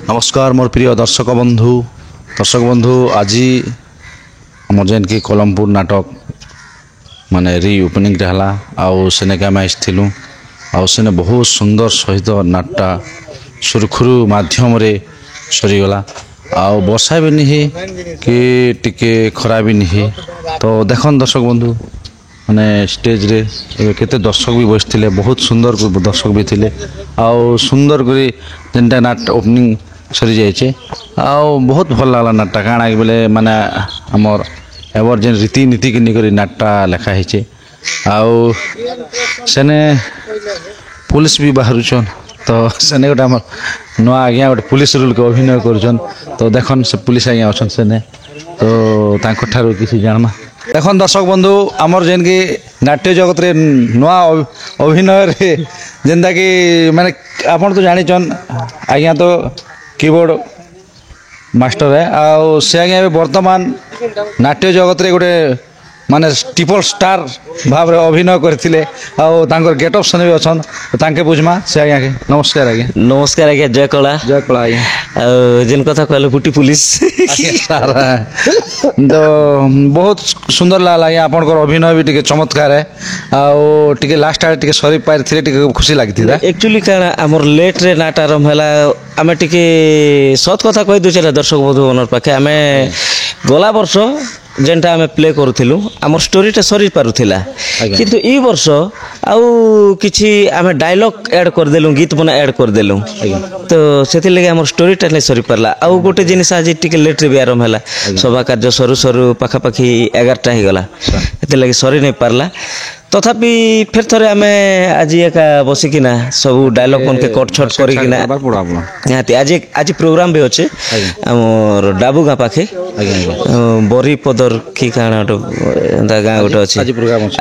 नमस्कार मोर प्रिय दर्शक बंधु आज आम जेन कि कोलमपुर नाटक माने री ओपनिंग रहला आउ सेने के आम आसलु आने बहुत सुंदर सहित नाटटा सुरखुरु माध्यम रे सरीगला आउ वर्षा भी नहीं कि टिके खरा भी नहीं। तो देखन दर्शक बंधु माने स्टेज रे केते दर्शक भी बसते बहुत सुंदर दर्शक भी थे आउ सुंदर कर जेनटा नाट ओपनिंग सरी जाइए आउ बहुत भल लगला नाटटा काଣା कि बोले माने आमर एवर जेन रीतिनीति के निकर नाटटा लेखा है आउ सेने पुलिस भी बाहरुचन। तो सेने गोटे आम नुआ आज्ञा गोटे पुलिस रोल के अभिनय करुचन। तो देखन से पुलिस आज्ञा अच्छा सेने तो तांको किसी जानमा देखन दर्शक बंधु आमर जेन कि नाट्य जगत रे नुआ अभिनय रे जेनता कि माने आपन तो जानिचन आज्ञा तो कीबोर्ड मास्टर है आउ से आज्ञा वर्तमान नाट्य जगत रे गोटे माने ट्रिपल स्टार भाव अभिनय करथिले आउ तांकर गेटअप सन भी अछन तांके बुझमा से आज्ञा के नमस्कार आज्ञा जय कला आज्ञा जिन कथा कहले बुटी पुलिस तो बहुत सुंदर लागला आज्ञा आपनकर अभिनय भी टिके चमत्कार है आउ टिके लास्ट आरे टिके सरी पार थिले टिके खुशी लागथिला। एक्चुअली काना हमर लेट रे नाट आरंभ होला आमे टिके सत कथा कहि दुचला दर्शक बंधु मनर पाखे आमे गला वर्ष जेनटा आमे प्ले करूथिलु हमर स्टोरीटा सरी पारुथिला किंतु ई वर्ष आउ किछि आमे डायलॉग ऐड कर देलु गीत बना ऐड कर देलु तो सेति लगे हमर स्टोरीटा नै सरी पारला आउ गोटे जिनिस आज टिके लेट रे भी आरंभ होला सभा कार्य सरू सरू पाखा पाखी 11टा ही गला एते लगे सरी नै पारला तथापि फिर थरे आमे आज एका बसिकिना सब डायलॉग मन के कट छट करिकिना निहाती आज प्रोग्राम भी अछि हमर डाबुगा पाखे बरी पदर की काना एंता गां गोटे अछि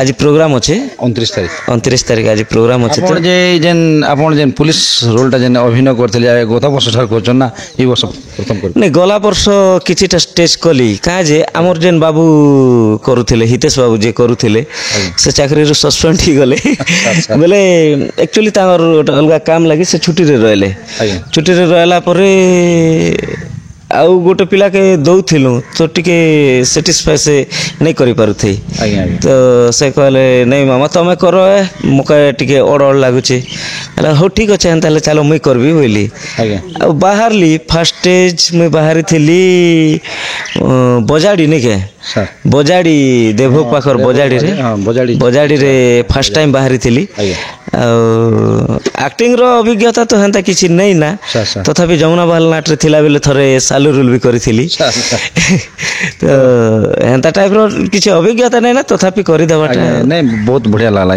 आज प्रोग्राम अछि 29 तारिख आज प्रोग्राम अछि। तो जे जेन आपन जेन पुलिस रोलटा जेन अभिनय करथले गत वर्ष ठार करछन ना ई वर्ष प्रथम कर नै गला वर्ष किछिटा स्टेज कली का जे हमर जेन बाबू करूथिले हितेश बाबू जे करूथिले से चाकरी सस्पेंड ही गले बोले एक्चुअली तांगर अलगा काम लगी से छुट्टी रे रहले छुट्टी रे रहला परे आउ गोटे पिला के दौथिलु तो टिके सेटिस्फाई से नहीं करि पारुथि तो से कहले नहीं मामा तमे करो मका टिके ओड़ लागुचे हो ठीक अच्छे एंता चलो मुई करबी बोली आ बाहरली फर्स्ट स्टेज में बाहरी थिली बजाड़ी नहीं के बजाड़ी देवभोग पाखर बजाड़ी रे फर्स्ट टाइम बाहरी थिली एक्टिंग रो अभिज्ञता तो हेंता किछि नहीं ना तथापि जमुना बाल नाट रे थिला बेले थरे सालू रोल भी करिथिली तो हेंता टाइप रो किछि अभिज्ञता नहीं ना तथापि करि देबाटा नहीं बहुत बढ़िया लागला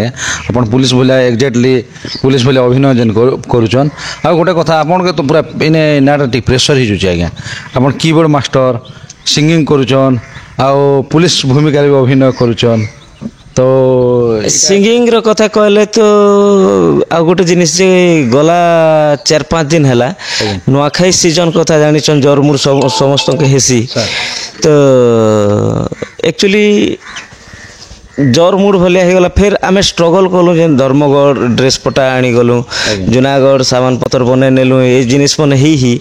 अपन पुलिस बोला एग्जैक्टली पुलिस बोले अभिनय जन करूछन आ गोटे कथा अपन के तो पूरा इने नाटक प्रेशर ही जुचे आज्ञा अपन कीबोर्ड मास्टर सिंगिंग करूछन आ पुलिस भूमिका रे अभिनय करूछन तो सिंगिंग रो कथा कहले तो आ गोटे जिनिस जे गला 4-5 दिन हैला नुआखाई सीजन कथा जानि छन जरमुर समस्त के हेसी तो एक्चुअली जर मूड भलिया हो गला फिर आमे स्ट्रगल कलु जे धर्मगढ़ ड्रेस पटा आनी गलु जूनागढ़ सामान पत्र बने नेलु ए जिनिस मन ही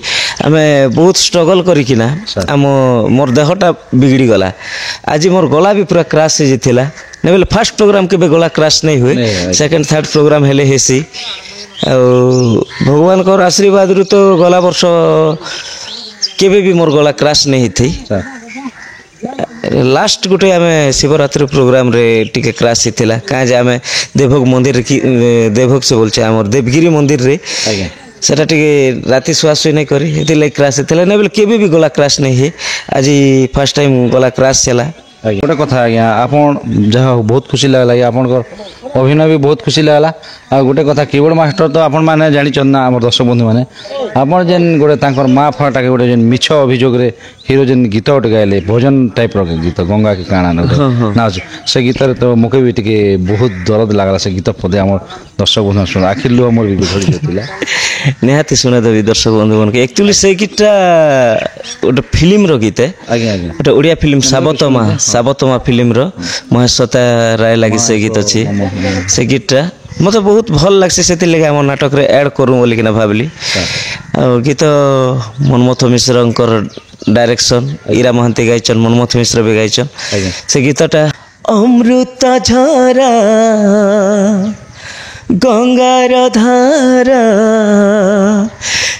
आमे बहुत स्ट्रगल करिकिना आम मोर देहटा बिगड़ी गला आज मोर गला भी पूरा क्रैश हो जाता नहीं बोले फर्स्ट प्रोग्राम के गला क्रैश नहीं हुए सेकंड थर्ड प्रोग्राम हेले हेसी भगवान को आशीर्वाद रु तो गला वर्ष केबे भी मोर गला क्रैश नहीं थी लास्ट गोटे आमे शिवरात्रि प्रोग्राम रे टिके क्रैश हिथिला का जे आमे देवभोग मंदिर की देवभोग से बोलचे हमर देवगिरी मंदिर रे सेटा टिके राति सुआस नहीं करी हेति लाइक क्रैश हिथिला नै बोले केबे भी गला क्रैश नहीं है आज फर्स्ट टाइम गला क्रैश चला गोटे कथा आज्ञा आपन जहाँ बहुत खुशी लगला आपन अभिनय भी बहुत खुशी लगला आ गोटे कथा कीबोर्ड मास्टर तो आपन माने जानि छन ना हमर दर्शक बंधु माने आपन जेन गोटे तांकर माँ फाटा के गोटे जेन मिछ अभियोग रे हीरो जेन गीत उठ गाइले भजन टाइप रो गीत गंगा के काना ना से गीत रे तो मके भी टिके बहुत दर्द लागला से गीत पदे हमर दर्शक बंधु सुन आखिर लो हमर भी झड़ी जतिला निहाती सुने देबी दर्शक बंधु मन के एक्चुअली से गीतटा गोटे फिल्म रो गीत है गोटे ओडिया फिल्म साबतमा फिल्म रो महेश राय लागि से गीत अछि से गीतटा मते बहुत भल लागसी से लगे आम नाटक रे ऐड करूँ बोलिकिना भाविली आ गीत मनमोथ मिश्रंकर डायरेक्शन ईरा महांती गायचन मनमोथ मिश्र भी गायचन आज्ञा से गीतटा अमृत झरा गंगार धारा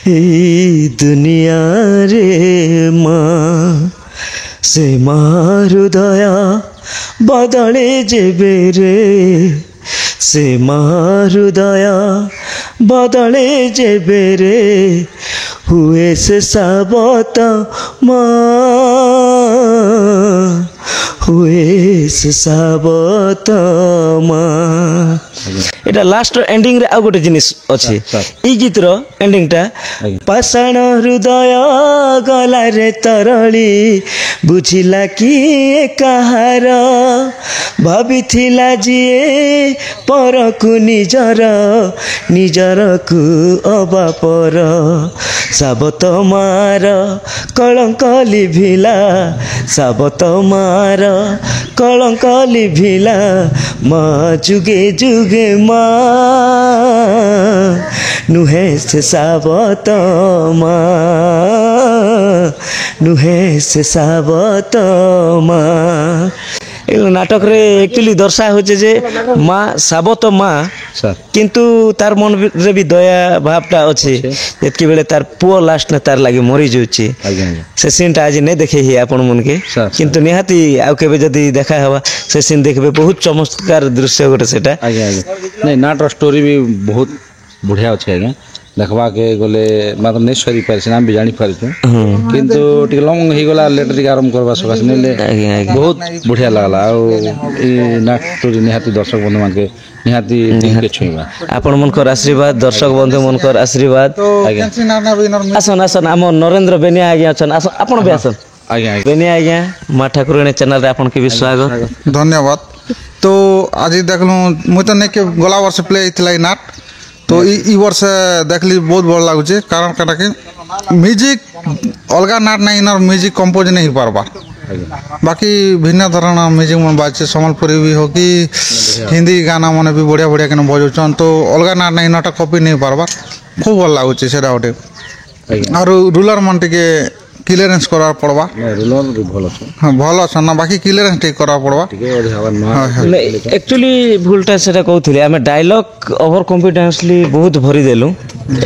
ए दुनिया रे माँ से हृदय बदले जेबे रे से हृदय बदले जेबे रे हुए से साबत माँ हुए से साबत माँ এটা লাস্ট এন্ডিং রে আর গোটে জিনিস আছে এই গীতর এন্ডিংটা পাষাণ হৃদয় গলারে তরଳି বুঝিলা কি কাহার ভাবিথিলা যিয়ে পরকু নিজর নিজরকু অবাপর সাবত মার কলঙ্ক লিভিলা সাবত মার কলঙ্ক লিভিলা মা যুগে যুগে মা নুহে से साबत মা নুহে से साबत মা এগুলো নাটক রে একচুয়ালি দর্শা হচ্ছে যে মা সাবত মা স্যার কিন্তু তার মন রে भी দয়া ভাবটা আছে যেতকি বেলে তার পুଅ লাস্ট না তার লাগি মরি যাଉଛି ଆଜ୍ଞା ଆଜ୍ଞା ସେ ସିନ୍ଟା ଆଜି ନେଇ ଦେଖେ ହି ଆପଣ ମନକେ ସାର୍, କିନ୍ତୁ ନିହାତି ଆଉ କେବେ ଯଦି ଦେଖା ହେବା ସେ ସିନ୍ ଦେଖିବେ ବହୁତ ଚମତ୍କାର ଦୃଶ୍ୟ ଗୋଟେ ସେଟା ଆଜ୍ଞା ଆଜ୍ଞା ନାଇଁ ନାଟର ଷ୍ଟୋରି ବି ବହୁତ ବଢ଼ିଆ ଅଛି ଆଜ୍ଞା ଦେଖବାକେ ଗଲେ ମାତ୍ର ନେଇ ସରି ପାରିଛି ଆମେ ବି ଜାଣିପାରିଛୁ କିନ୍ତୁ ଟିକେ ଲଙ୍ଗ ହେଇଗଲା ଲେଟ୍ ଟିକେ ଆରମ୍ଭ କରିବା ସକାଶେ ନେଲେ ଆଜ୍ଞା ଆଜ୍ଞା ବହୁତ ବଢ଼ିଆ ଲାଗଲା ଆଉ ଏଇ ନାଟ ଷ୍ଟୋରି ନିହାତି ଦର୍ଶକ ବନ୍ଧୁମାନକେ ନିହାତି ଦିଲକେ ଛୁଇଁବା ଆପଣ ମନକର ଆଶୀର୍ବାଦ ଦର୍ଶକ ବନ୍ଧୁ ମନକର ଆଶୀର୍ବାଦ ଆଜ୍ଞା ଆସନ୍ ଆସନ୍ ଆମ ନରେନ୍ଦ୍ର ବେନିଆ ଆଜ୍ଞା ଅଛନ୍ ଆସନ୍ ଆପଣ ବି ଆସନ୍ ଆଜ୍ଞା ଆଜ୍ଞା ବେନିଆ ଆଜ୍ଞା ମା ଠାକୁରାଣୀ ଚ୍ୟାନେଲରେ ଆପଣଙ୍କୁ ବି ସ୍ୱାଗତ धन्यवाद तो आज देखलूँ मुई तो नहीं के गला वर्ष प्ले होता नाट तो ई वर्ष देखली बहुत भल लगुचे कारण कटा कि म्यूजिक अलग नाट ना इनर म्यूजिक कंपोज नहीं हो पारबा बाकी भिन्न धरण म्यूजिक मन बाजे सम्बलपुरी भी हो कि हिंदी गाना मन भी बढ़िया बढ़िया किन बजाउछन तो अलग नाट ना इनटा कॉपी नहीं पारबा खूब भल लगुचे से गोटे और रूलर मन टिके क्लियरेंस करा पड़वा ରୋଲର ବି ଭଲ ଅଛି हाँ भल अच्छा ना बाकी क्लियरेंस टिके करा पड़वा ଟିକେ ଅଧିକା ହେବା ନୂଆ एक्चुअली भूलटा सेटा कहूली आम डायलॉग ओवर कॉन्फिडेंसली बहुत भरी देलु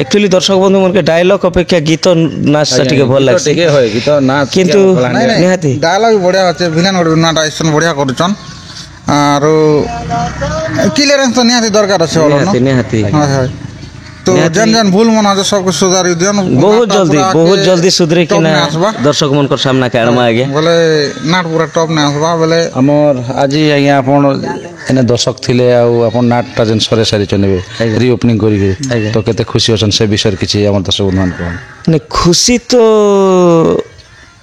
एक्चुअली दर्शक बंधु मन के डायलॉग अपेक्षा गीत नाचटा टिके भल लागसी ଟିକେ ହଏ ଗୀତ ନାଚ କିନ୍ତୁ नहीं निहाती डायलॉग बढ़िया अच्छे विलेन गोटे नाटा एक्शन बढ़िया करुचन आरो क्लियरेंस तो निहाती दरकार अच्छे निहाती निहाती हां हां तो जन जन भूल मन आज सब कुछ सुधारी दियन बहुत जल्दी सुधरे कि ना आसबा दर्शक मन कर सामना के आनमा आगे बोले नाट पूरा टॉप ने आसबा बोले ଆମର ଆଜି ଆଜ୍ଞା ଆପଣ ଏନେ ଦର୍ଶକ ଥିଲେ ଆଉ ଆପଣ ନାଟଟା ଯେନ୍ ସରେ ସାରିଛନ୍ ଏବେ ରିଓପନିଂ କରିକି ତ କେତେ ଖୁସି ଅଛନ୍ ସେ ବିଷୟରେ କିଛି ଆମର ଦର୍ଶକ ବନ୍ଧୁମାନଙ୍କୁ କୁହନ୍ତୁ ने खुशी तो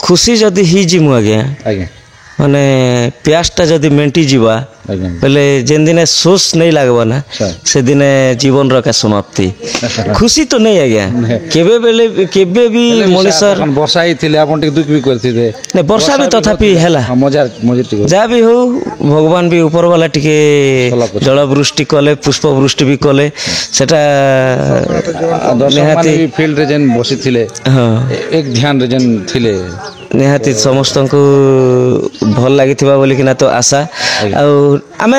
खुशी जदि ही जिमु आगे ଆଜ୍ଞା माने प्यासटा जदि मेंटी जीवा ଆଜ୍ଞା पहले जेन दिने सोच नहीं लागबा ना सर। से दिने जीवन रा का समाप्ति खुशी तो नहीं आज्ञा केबे बेले केबे भी मनुष्य ଆପଣ ବର୍ଷା ହେଇଥିଲେ ଆପଣ ଟିକେ ଦୁଃଖ ବି କରିଥିଲେ ने वर्षा भी तथापि हैला ମଜା ଟିକେ जहाँ भी हो भगवान भी ऊपर वाला टिके କଲା जल वृष्टि कले पुष्प वृष्टि भी कले सेटा ଦର୍ଶକମାନେ ବି ଫିଲ୍ଡରେ ଯେନ୍ ବସିଥିଲେ हाँ ଏକ ଧ୍ୟାନରେ ଯେନ୍ ଥିଲେ निहाती समस्त को भल लगी बोलिकिना तो आशा आम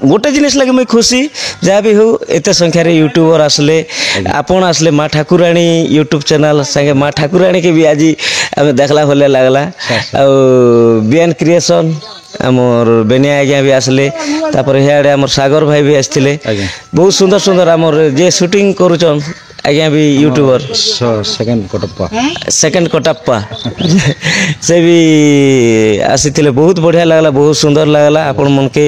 गोटे जिनिस लगे मुझे खुशी जहाँ भी हो एत संख्यार यूट्यूबर आसले आपण आसले माँ ठाकुराणी यूट्यूब चैनल संगे माँ ठाकुराणी के भी आज आम देखला भले लगला बीएन क्रिएशन आमर बेनिया आज्ञा भी आसले तापर हियाड़े आमर सागर भाई भी आसते बहुत सुंदर सुंदर आमर जे शूटिंग करुचन आज्ञा भी यूट्यूबर सेकंड कटप्पा से भी आसी बहुत बढ़िया लगला बहुत सुंदर लगला आपण मन के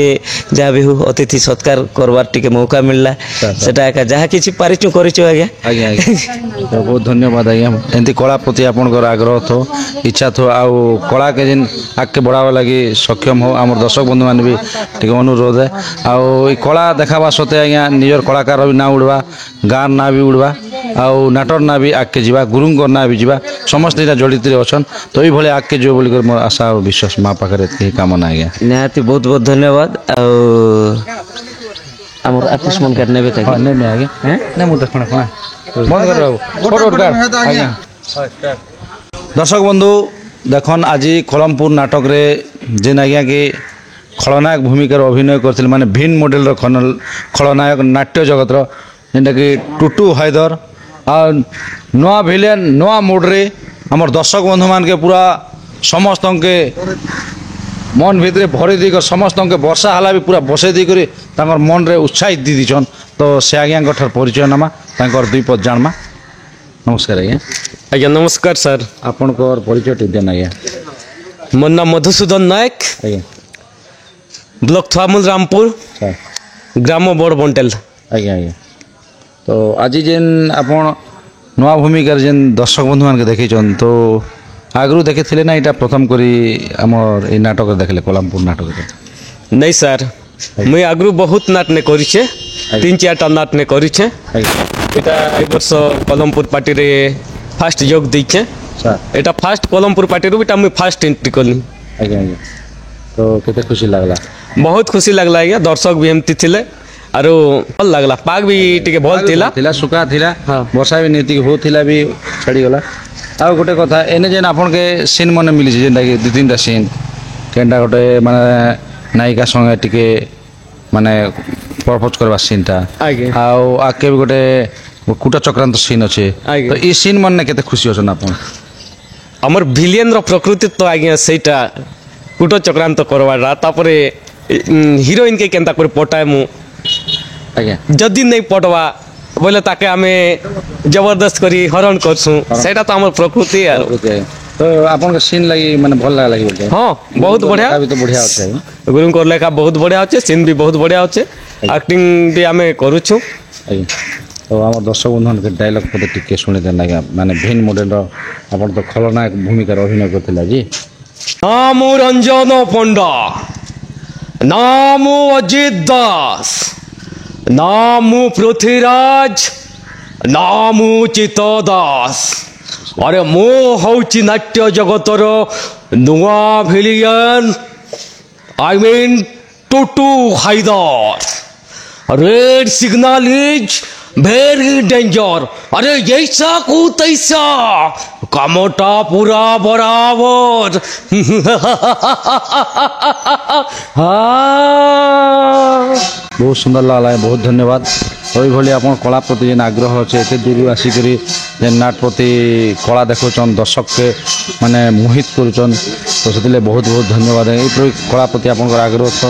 जहाँ भी हो अतिथि सत्कार करवार टिके मौका मिलला सेटा एका जहाँ किछि पारिचु करिचो आज्ञा आज्ञा तो बहुत धन्यवाद आज्ञा एमती कला प्रति आपनकर आग्रह थो इच्छा थो आउ कला के जिन आगे बढ़ावा लगी सक्षम हो आम दर्शक बंधु मान भी टिके अनुरोध है आउ कला देखावा सते आज्ञा निजर कलाकार भी ना उड़वा गाँव ना भी उड़वा आउ नाटर ना भी आगे जावा गुरुंकर ना भी जावा समस्त इटा जड़ित अच्छन तो ये भाई आगे जो बोल मोर आशा और विश्वास माँ पाखे कामना आज्ञा निहाती बहुत बहुत धन्यवाद ଆମର ଆର୍ଟିଷ୍ଟ ମାନଙ୍କର ନେବେ କାକି ହଁ ନେଇ ଆଜ୍ଞା ନାଇଁ ମୁଁ ଦେଖଣ କ'ଣ ବନ୍ଦ କର ବାବୁ ଫଟୋ ଉଠା ଆଜ୍ଞା ଦର୍ଶକ ବନ୍ଧୁ ଦେଖନ୍ ଆଜି କଲମପୁର ନାଟକରେ ଯେନ୍ ଆଜ୍ଞା କି ଖଳନାୟକ ଭୂମିକାରେ ଅଭିନୟ କରିଥିଲେ ମାନେ ଭିନ୍ ମଡେଲର ଖଳନାୟକ ନାଟ୍ୟ ଜଗତର ଯେନ୍ଟାକି ଟୁଟୁ ହାଇଦର ଆଉ ନୂଆ ଭିଲିଆନ୍ ନୂଆ ମୁଡ଼୍ରେ ଆମର ଦର୍ଶକ ବନ୍ଧୁମାନକେ ପୁରା ସମସ୍ତଙ୍କୁ ମନ ଭିତରେ ଭରି ଦେଇକରି ସମସ୍ତଙ୍କୁ ବର୍ଷା ହେଲା ବି ପୁରା ବସେଇ ଦେଇକରି ତାଙ୍କର ମନରେ ଉତ୍ସାହିତ ଦେଇ ଦେଇଛନ୍ ତ ସେ ଆଜ୍ଞାଙ୍କ ଠାରୁ ପରିଚୟ ନେମା ତାଙ୍କର ଦୁଇ ପଦ ଜାଣମା ନମସ୍କାର ଆଜ୍ଞା ଆଜ୍ଞା ନମସ୍କାର ସାର୍ ଆପଣଙ୍କର ପରିଚୟ ଟିକେ ଦେନ୍ ଆଜ୍ଞା ମୋ ନାଁ ମଧୁସୂଦନ ନାୟକ ଆଜ୍ଞା ବ୍ଲକ ଥୁଆମୁଲ ରାମପୁର ସାର୍ ଗ୍ରାମ ବଡ଼ ବଣ୍ଟେଲ ଆଜ୍ଞା ଆଜ୍ଞା ତ ଆଜି ଯେନ୍ ଆପଣ ନୂଆ ଭୂମିକାରେ ଯେନ୍ ଦର୍ଶକ ବନ୍ଧୁମାନଙ୍କୁ ଦେଖେଇଛନ୍ ତ ଆଗରୁ ଦେଖିଥିଲେ ନା ଏଇଟା ପ୍ରଥମ କରି ଆମର ଏଇ ନାଟକରେ ଦେଖିଲେ କଲମପୁର ନାଟକରେ ନାଇଁ ସାର୍ ମୁଇଁ ଆଗରୁ ବହୁତ ନାଟନେ କରିଛେ 3-4ଟା ନାଟନେ କରିଛେ ଆଜ୍ଞା এটা এই বর্ষ কলমপুর পার্টিরে ফার্স্ট যোগ দিয়েছে ସାର୍ এটা ফার্স্ট কলমপুর পার্টিরু এটা মুই ফার্স্ট এন্ট্রি কলি ଆଜ୍ଞା ଆଜ୍ଞା ତ କେତେ ଖୁସି ଲାଗଲା ବହୁତ ଖୁସି লাগলা আজ্ঞা দর্শক ବି ଏମିତି ଥିଲେ ଆରୁ ଭଲ ଲାଗଲା ପାଗ ବି ଟିକେ ଭଲ ଥିଲା ଥିଲା ଶୁକା ଥିଲା ହଁ। ବର୍ଷା ବି ନୀତି ହଉଥିଲା ବି ଛାଡ଼ିଗଲା ଆଉ ଗୋଟେ କଥା ଏନେ ଯେନ୍ ଆପଣକେ ସିନ୍ ମାନେ ମିଳିଛି ଯେନ୍ଟାକି 2-3ଟା ସିନ୍ କେନ୍ଟା ଗୋଟେ ମାନେ ନାୟିକା ସଙ୍ଗେ ଟିକେ ମାନେ ପ୍ରପୋଜ କରିବା ସିନ୍ଟା ଆଜ୍ଞା। ଆଉ ଆଗକେ ବି ଗୋଟେ କୁଟା ଚକ୍ରାନ୍ତ ସିନ୍ ଅଛି ଆଜ୍ଞା। ତ ଏଇ ସିନ୍ ମାନେ କେତେ ଖୁସି ଅଛନ୍ ଆପଣ আমার ভিলিয়ানর প্রকৃতি তো আজ্ঞা সেইটা কুট চক্রান্ত করবাটা তারপরে হিরোইনকে কেনতা করে পটায় মু ଆଜ୍ଞା যদি নেই পটবা বলে তাকে আমি জবরদস্ত করি হরণ করছু সেটা তো আমার প্রকৃতি আর ଓକେ ତ ଆପଣଙ୍କ ସିନ୍ ଲାଗି ମାନେ ଭଲ ଲାଗଲା କି ବୋଲତେ হ্যাঁ বহুত বঢ়িয়া ବି ତ ବଢ଼ିଆ ଅଛି ଆଜ୍ଞା গুরুঙ্কর লেখা বহুত বঢ়িয়া আছে সিন বি বহুত বঢ়িয়া আছে আক্টিং বি আমি করুছু ଆଜ୍ଞା ତ ଆମର ଦର୍ଶକ ବନ୍ଧୁମାନଙ୍କୁ ଡାଇଲଗ୍ ମୋତେ ଟିକେ ଶୁଣିଦେନ୍ ଆଜ୍ଞା ମାନେ ଭିନ୍ ମଡେଲର ଆପଣ ତ ଖଳନାୟକ ଭୂମିକାରେ ଅଭିନୟ କରିଥିଲେ ଆଜି নামু রঞ্জন পণ্ডা নামু অজিত দাস নামু পৃথ্বীরাজ নামু চিত দাস আরে মু হଉଛି নাট্য জগতর নূয়া villain I mean Tutu Haidar red signal is very danger अरे जैसा को तैसा कामोटा पूरा बराबर हाँ ବହୁତ ସୁନ୍ଦର ଲାଗଲା ବହୁତ ଧନ୍ୟବାଦ ଏଇଭଳି ଆପଣ କଳା ପ୍ରତି ଯେନ୍ ଆଗ୍ରହ ଅଛି ଏତେ ଦୂରରୁ ଆସିକରି ଯେନ୍ ନାଟ ପ୍ରତି କଳା ଦେଖାଉଛନ୍ ଦର୍ଶକକେ ମାନେ ମୋହିତ କରୁଛନ୍ ତ ସେଥିଲାଗି ବହୁତ ବହୁତ ଧନ୍ୟବାଦ ଏଇପରି କଳା ପ୍ରତି ଆପଣଙ୍କର ଆଗ୍ରହ ଥ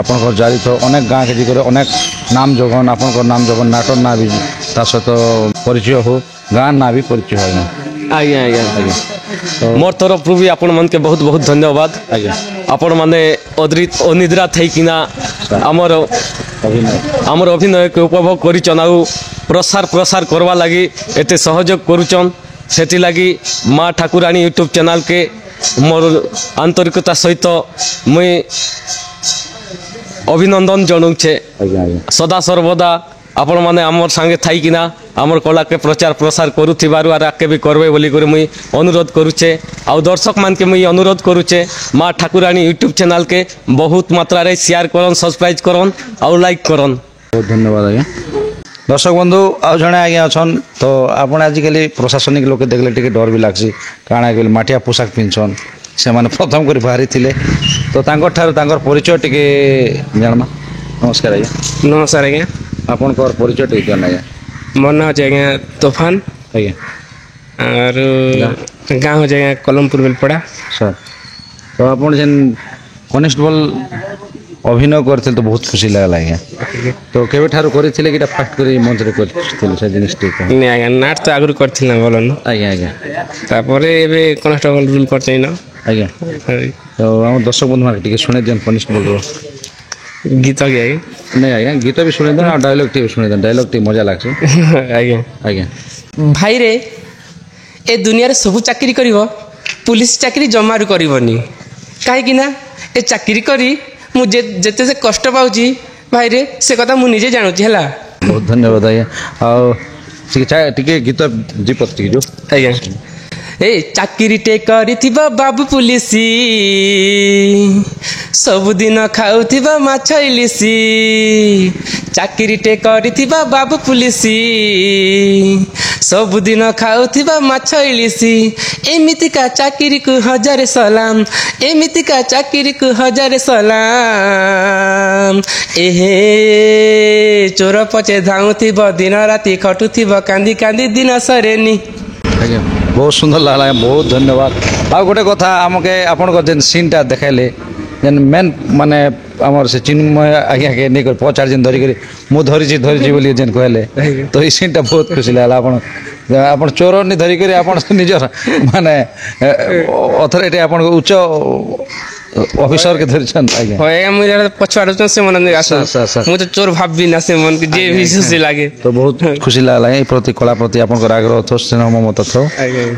ଆପଣଙ୍କର ଜାରି ଥ ଅନେକ ଗାଁକେ ଯାଇକରି ଅନେକ ନାମ ଜଗନ୍ ଆପଣଙ୍କର ନାମ ଜଗନ୍ ନାଟର ନାଁ ବି ତା ସହିତ ପରିଚୟ ହଉ ଗାଁ ନାଁ ବି ପରିଚୟ ହୁଏ ନା ଆଜ୍ଞା ଆଜ୍ଞା ଆଜ୍ଞା मोर तरफ भी आपण मन के बहुत बहुत धन्यवाद ଆଜ୍ଞା आपण माने अनिद्रा थैकिना आमर ଅଭିନୟ आमर अभिनय के उपभोग करिचन आउ प्रसार प्रसार करवा लगी एते सहयोग करुचन सेति लगी माँ ठाकुराणी यूट्यूब चैनल के मोर आंतरिकता सहित मुई अभिनंदन जनाऊे ଆଜ୍ଞା ଆଜ୍ଞା सदा सर्वदा आपण माने आमर संगे थाइकिना आमर कला के प्रचार प्रसार करुथिबारु आर आके भी करबे बोली करे मुई अनुरोध करुचे आ दर्शक मान के मुई अनुरोध करुचे माँ ठाकुराणी यूट्यूब चैनल के बहुत मात्रा रे शेयर करन सब्सक्राइब करन आ लाइक करन ବହୁତ ଧନ୍ୟବାଦ ଆଜ୍ଞା ଦର୍ଶକ ବନ୍ଧୁ ଆଉ ଜଣେ ଆଜ୍ଞା ଅଛନ୍ ତ ଆପଣ ଆଜିକାଲି ପ୍ରଶାସନିକ ଲୋକେ ଦେଖିଲେ ଟିକେ ଡର ବି ଲାଗ୍ସି କାଣା କହିଲେ ମାଟିଆ ପୋଷାକ ପିନ୍ଧଛନ୍ ସେମାନେ ପ୍ରଥମ କରି ବାହାରିଥିଲେ ତ ତାଙ୍କର ଠାରୁ ତାଙ୍କର ପରିଚୟ ଟିକେ ଜାଣମା ନମସ୍କାର ଆଜ୍ଞା नमस्कार आज्ञा ଆପଣଙ୍କର ପରିଚୟ ଟିକେ ଦିଅନ୍ ଆଜ୍ଞା मोर नाम होचे आज्ञा तूफान ଆଜ୍ଞା और गाँव होचे आज्ञा कलमपुर बेलपड़ा ସାର୍ ତ ଆପଣ ଯେନ୍ କନେଷ୍ଟବଲ ଅଭିନୟ କରିଥିଲେ ତ ବହୁତ ଖୁସି ଲାଗିଲା ଆଜ୍ଞା ତ କେବେଠାରୁ କରିଥିଲେ କି ଏଇଟା ଫାଷ୍ଟ କରି ମଞ୍ଚରେ କରିଥିଲେ ସେ ଜିନିଷଟି नहीं आज्ञा नाट तो आगु करथिल ना बोलन ଆଜ୍ଞା ଆଜ୍ଞା तापरे एबे कनेस्टेबल रूल करते न ଆଜ୍ଞା ତ ଆମ ଦର୍ଶକ ବନ୍ଧୁମାନେ ଟିକେ ଶୁଣେଇ ଦିଅନ୍ କନେଷ୍ଟବଲର गीत गया ନାଇଁ ଆଜ୍ଞା ଗୀତ ବି ଶୁଣେଇ ଦେନ୍ ଆଉ ଡାଇଲଗ୍ ଟିକେ ଶୁଣେଇ ଦେନ୍ ଡାଇଲଗ୍ ଟିକେ ମଜା ଲାଗ୍ସି आज्ञा ଆଜ୍ଞା ଭାଇ ରେ ଏ ଦୁନିଆରେ ସବୁ ଚାକିରି କରିବ ପୁଲିସ ଚାକିରି ଜମାରୁ କରିବନି କାହିଁକି ନା ଏ ଚାକିରି କରି ମୁଁ ଯେତେ ଯେ କଷ୍ଟ ପାଉଛି ଭାଇରେ ସେ କଥା ମୁଁ ନିଜେ ଜାଣୁଛି ହେଲା ବହୁତ ଧନ୍ୟବାଦ ଆଜ୍ଞା ଆଉ ଟିକେ ଟିକେ ଗୀତ ଦୀପକ ଟିକେ ଯୋଉ आज्ञा ए चाकिरीटे करिथिबा बाबू पुलिसी सबुदिन खाउथिबा माछ इलिसी चाकिरीटे करिथिबा बाबू पुलिसी सबुदिन खाउथिबा माछ इलिसी एमितिका चाकिरी को हजार सलाम एमितिका चाकिरी को हजार सलाम एहे चोर पछे धाउथिबा दिन राति खटुथिबा कांदी कांदी दिन सरेनी ଆଜ୍ଞା ବହୁତ ସୁନ୍ଦର ଲାଗଲା ଆଜ୍ଞା ବହୁତ ଧନ୍ୟବାଦ ଆଉ ଗୋଟେ କଥା ଆମକେ ଆପଣଙ୍କ ଯେନ୍ ସିନ୍ଟା ଦେଖାଇଲେ ଯେନ୍ ମେନ୍ ମାନେ ଆମର ସେ ଚିନ୍ମୟ ଆଜ୍ଞାକେ ନେଇକରି ପଚାର ଯେନ୍ ଧରିକରି ମୁଁ ଧରିଛି ବୋଲି ଯେନ୍ କହିଲେ ତ ଏଇ ସିନ୍ଟା ବହୁତ ଖୁସି ଲାଗଲା ଆପଣ ଚୋରନି ଧରିକରି ଆପଣ ନିଜର ମାନେ ଅଥରିଟି ଆପଣଙ୍କ ଉଚ୍ଚ ଅଫିସରକେ ଧରିଛନ୍ ଆଜ୍ଞା হয় আমি পছাড় সে মনে আস মু তো চোর ভাববি না সে মন যে খুশি লাগে ତ ବହୁତ ଖୁସି ଲାଗଲା ଏଇ ପ୍ରତି କଳା ପ୍ରତି ଆପଣଙ୍କର ଆଗ୍ରହ ଥ ସ୍ନେହ ମମତା ଥ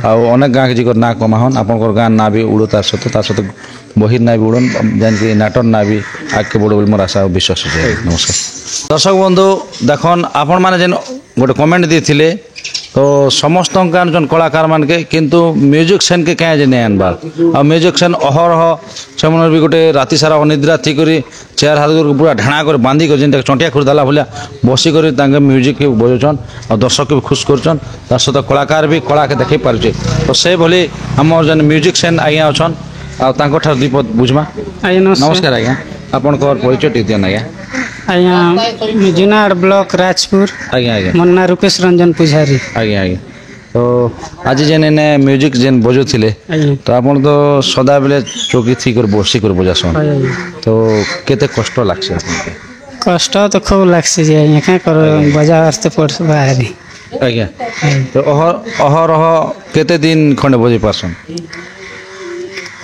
ଆଉ ଅନେକ ଗାଁ ଯିକର ନାଁ କମାହନ୍ ଆପଣଙ୍କର ଗାଁ ନାଁ ବି ଉଡ଼ୁ ତା ସହିତ ବହିର ନାଁ ବି ଉଡ଼ନ୍ ଯେନ୍କି ନାଟର ନାଁ ବି ଆଗକେ ବଢ଼ୁ ବୋଲି ମୋର ଆଶା ଆଉ ବିଶ୍ୱାସ ଅଛି ନମସ୍କାର ଦର୍ଶକ ବନ୍ଧୁ ଦେଖନ୍ ଆପଣମାନେ ଯେନ୍ ଗୋଟେ କମେଣ୍ଟ ଦେଇଥିଲେ ତ ସମସ୍ତଙ୍କ ଆଣୁଛନ୍ କଳାକାର ମାନକେ କିନ୍ତୁ ମ୍ୟୁଜିକ୍ ସେନ୍କେ କାଁ ଯେ ନେଇ ଆନବାର୍ ଆଉ ମ୍ୟୁଜିକ୍ ସେନ୍ ଅହରହ ସେମାନେ ବି ଗୋଟେ ରାତି ସାରା ଅନିଦ୍ରା ଥିକରି ଚେୟାର ହାତ ପୁରା ଢାଣା କରି ବାନ୍ଧିକରି ଯେନ୍ଟା ଚଣ୍ଟିଆ ଖୁରିଦେଲା ଭଳିଆ ବସିକରି ତାଙ୍କେ ମ୍ୟୁଜିକ୍ ବଜାଉଛନ୍ ଆଉ ଦର୍ଶକ ବି ଖୁସ୍ କରୁଛନ୍ ତା ସହିତ କଳାକାର ବି କଳାକେ ଦେଖେଇ ପାରୁଛେ ତ ସେଇଭଳି ଆମର ଯେନ୍ ମ୍ୟୁଜିକ୍ ସେନ୍ ଆଜ୍ଞା ଅଛନ୍ ଆଉ ତାଙ୍କଠାରୁ ଦୁଇ ପଦ ବୁଝମା ଆଜ୍ଞା ନମସ୍କାର ଆଜ୍ଞା ଆପଣଙ୍କର ପରିଚୟ ଟିକେ ଦିଅନ୍ ଆଜ୍ଞା ଆଜ୍ଞା ଜୁନାଗଡ଼ ବ୍ଲକ ରାଜପୁର ଆଜ୍ଞା ଆଜ୍ଞା ମୋ ନାଁ ରୂପେଶ ରଞ୍ଜନ ପୂଜାରୀ ଆଜ୍ଞା ଆଜ୍ଞା ତ ଆଜି ଯେନ୍ ଏନେ ମ୍ୟୁଜିକ୍ ଯେନ୍ ବଜାଉଥିଲେ ଆଜ୍ଞା ତ ଆପଣ ତ ସଦାବେଳେ ଚୌକି ଥିକରି ବସିକରି ବଜାସନ୍ ଆଜ୍ଞା ତ କେତେ କଷ୍ଟ ଲାଗ୍ସି ଆପଣଙ୍କୁ କଷ୍ଟ ତ খুব লাগছে যে আଜ୍ଞା কাঁ কর বজাবার তো পড়ছে বাহারি ଆଜ୍ଞା ତ ଅହରହ କେତେ ଦିନ ଖଣ୍ଡେ ବଜେଇ ପାରସନ୍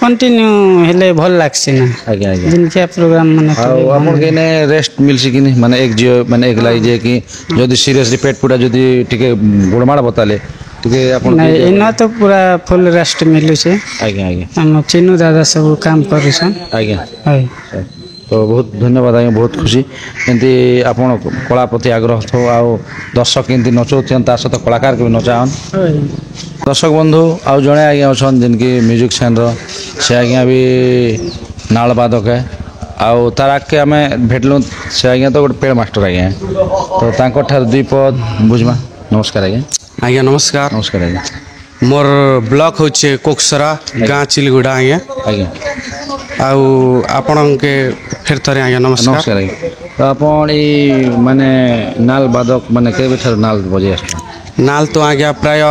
কন্টিনিউ হেলে ভাল লাগছে না ଆଜ୍ଞା ଆଜ୍ଞା দিনকিয়া প্রোগ্রাম মানে ଆଉ ଆପଣଙ୍କୁ ଏନେ ରେଷ୍ଟ ମିଲ୍ସି କି ନି ମାନେ ଏକ ଝିଅ ମାନେ ଏକ ଲାଗି ଯେ କି ଯଦି ସିରିୟସଲି ପେଟ ପୁଟା ଯଦି ଟିକେ ଗୋଳମାଳ ବତାଲେ ଟିକେ ଆପଣ না এনা তো পুরা ফুল রেস্ট মিলুছে ଆଜ୍ଞା ଆଜ୍ଞା ଆମ ଚିନୁ ଦାଦା ସବୁ କାମ କରୁଛନ୍ ଆଜ୍ଞା হয় ତ ବହୁତ ଧନ୍ୟବାଦ ଆଜ୍ଞା ବହୁତ ଖୁସି ଏମିତି ଆପଣ କଳା ପ୍ରତି ଆଗ୍ରହ ଥିବ ଆଉ ଦର୍ଶକ କେମିତି ନଚଉଥିବେ ତା ସହିତ କଳାକାରକୁ ବି ନଚାହନ୍ হয় ଦର୍ଶକ ବନ୍ଧୁ ଆଉ ଜଣେ ଆଜ୍ଞା ଅଛନ୍ ଯେନ୍କି ମ୍ୟୁଜିକ୍ ସେନ୍ର ସେ ଆଜ୍ଞା ବି ନାଳ ବାଦକ ଆଉ ତାର ଆଗକେ ଆମେ ଭେଟଲୁ ସେ ଆଜ୍ଞା ତ ଗୋଟେ ପେଡ଼ ମାଷ୍ଟର ଆଜ୍ଞା ତ ତାଙ୍କଠାରୁ ଦୁଇ ପଦ ବୁଝମା ନମସ୍କାର ଆଜ୍ଞା ଆଜ୍ଞା ନମସ୍କାର ନମସ୍କାର ଆଜ୍ଞା ମୋର ବ୍ଲକ୍ ହେଉଛି କୋକସରା ଗାଁ ଚିଲିଗୁଡ଼ା ଆଜ୍ଞା ଆଜ୍ଞା ଆଉ ଆପଣଙ୍କୁ ଫେର ଥରେ ଆଜ୍ଞା ନମସ୍କାର ନମସ୍କାର ଆଜ୍ଞା ତ ଆପଣ ଏଇ ମାନେ ନାଲ ବାଦକ ମାନେ କେବେଠାରୁ ନାଲ ବଜେଇ ଆସୁଛନ୍ତି ନାଲ ତ ଆଜ୍ଞା ପ୍ରାୟ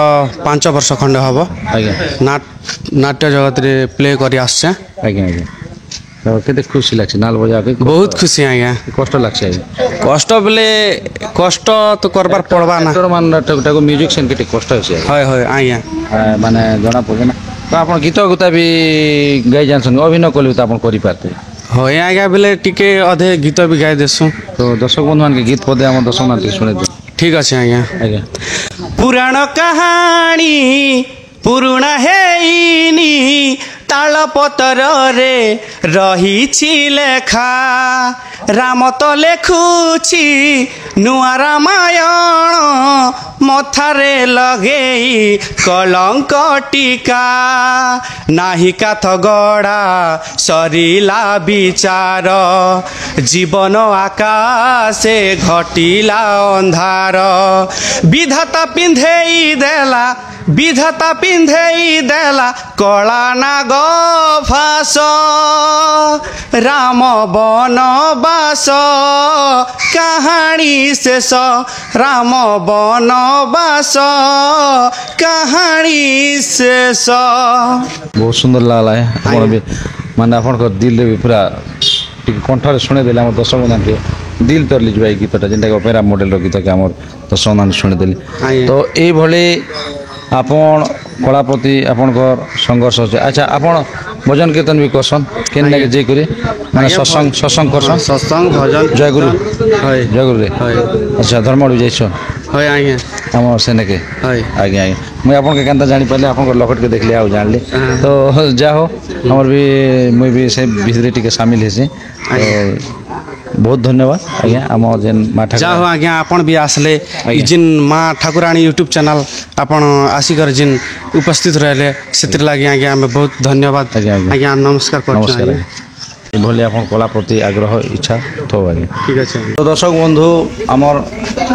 5 ବର୍ଷ ଖଣ୍ଡେ ହେବ ଆଜ୍ଞା ନାଟ୍ୟ ଜଗତରେ ପ୍ଲେ କରି ଆସିଛେ ଆଜ୍ଞା ଆଜ୍ଞା ତ କେତେ ଖୁସି ଲାଗ୍ସି ନାଲ ବଜାକେ ବହୁତ ଖୁସି ଆଜ୍ଞା କଷ୍ଟ ଲାଗ୍ସି ଆଜ୍ଞା କଷ୍ଟ ବେଲେ କଷ୍ଟ ତ କରବାର ପଡ଼ବା ନା ମାନଟାକୁ ମ୍ୟୁଜିକ୍ ସେନ୍କେ ଟିକେ କଷ୍ଟ ଅଛି হয় হয় ଆଜ୍ଞା ମାନେ ଜଣା ପଡ଼େ ନା ତ ଆପଣ ଗୀତ ଗୁତା ବି ଗାଇ ଜାଣିଛନ୍ତି ଅଭିନୟ କଲେ ବି ତ ଆପଣ କରିପାରିବେ হয় ଆଜ୍ଞା ବେଲେ ଟିକେ ଅଧେ ଗୀତ ବି ଗାଇ ଦେସୁଁ ତ ଦର୍ଶକ ବନ୍ଧୁମାନଙ୍କୁ ଗୀତ ପଦେ ଆମ ଦର୍ଶକ ମାନେ ଟିକେ ଶୁଣେଇ ଦିଅ ଠିକ୍ ଅଛି ଆଜ୍ଞା ଆଜ୍ଞା ପୁରାଣ କାହାଣୀ ପୁରୁଣା ହେଇନି ତାଳପତରରେ ରହିଛି ଲେଖା ରାମ ତ ଲେଖୁଛି ନୂଆ ରାମାୟଣ ମଥାରେ ଲଗେଇ କଳଙ୍କ ଟିକା ନାହିଁ କାଥ ଗଡ଼ା ସରିଲା ବିଚାର ଜୀବନ ଆକାଶେ ଘଟିଲା ଅନ୍ଧାର ବିଧାତା ପିନ୍ଧେଇ ଦେଲା କଳା ନାଗ ଫାସ ରାମ ବନବାସ କାହାଣୀ ଶେଷ ରାମ ବନବାସ କାହାଣୀ ଶେଷ ବହୁତ ସୁନ୍ଦର ଲାଗଲା ଆପଣ ବି ମାନେ ଆପଣଙ୍କ ଦିଲରେ ବି ପୁରା ଟିକେ କଣ୍ଠରେ ଶୁଣେଇଦେଲେ ଆମର ଦର୍ଶକ ବନ୍ଧୁମାନଙ୍କୁ ଦିଲ ତରଲି ଯିବା ଏଇ ଗୀତଟା ଯେନ୍ଟାକି ଅପେରା ମଡ଼େଲର ଗୀତକେ ଆମର ଦର୍ଶକ ବନ୍ଧୁମାନଙ୍କୁ ଶୁଣେଇଦେଲି ତ ଏଇଭଳି ଆପଣ କଳା ପ୍ରତି ଆପଣଙ୍କର ସଂଘର୍ଷ ଅଛି ଆଚ୍ଛା ଆପଣ ଭଜନ କୀର୍ତ୍ତନ ବି କରସନ୍ କେନ୍ଟାକେ ଯାଇକରି ମାନେ ସତ୍ସଙ୍ଗ କରସନ୍ ସତ୍ସଙ୍ଗ ଭଜନ ଜୟଗୁରୁ হয় ଜୟଗୁରୁରେ হয় ଆଚ୍ଛା ଧର୍ମରୁ ଯାଇଛନ୍ হয় ଆଜ୍ଞା আমার সেনেকে হয় আজ্ঞা আজ্ঞা মুই আপনার কেনতা জাঁপারি আপনার লকেটকে দেখলি আউ জানলি তো যা হো আমার বি মুই বি সে ভিতরে টিকে সামিল হয়েছি তো बहुत धन्यवाद आज्ञा आम जेन माठा जा हो आज्ञा आपण भी आसले जिन माँ ठाकुराणी यूट्यूब चैनल आपण आसिकर जिन उपस्थित रहे से लगे आज्ञा आम बहुत धन्यवाद आज्ञा, आज्ञा। आज्ञा नमस्कार नमस्कार कर एभली आप कला प्रति आग्रह इच्छा थो आज्ञा ठीक अच्छे तो दर्शक बंधु आमर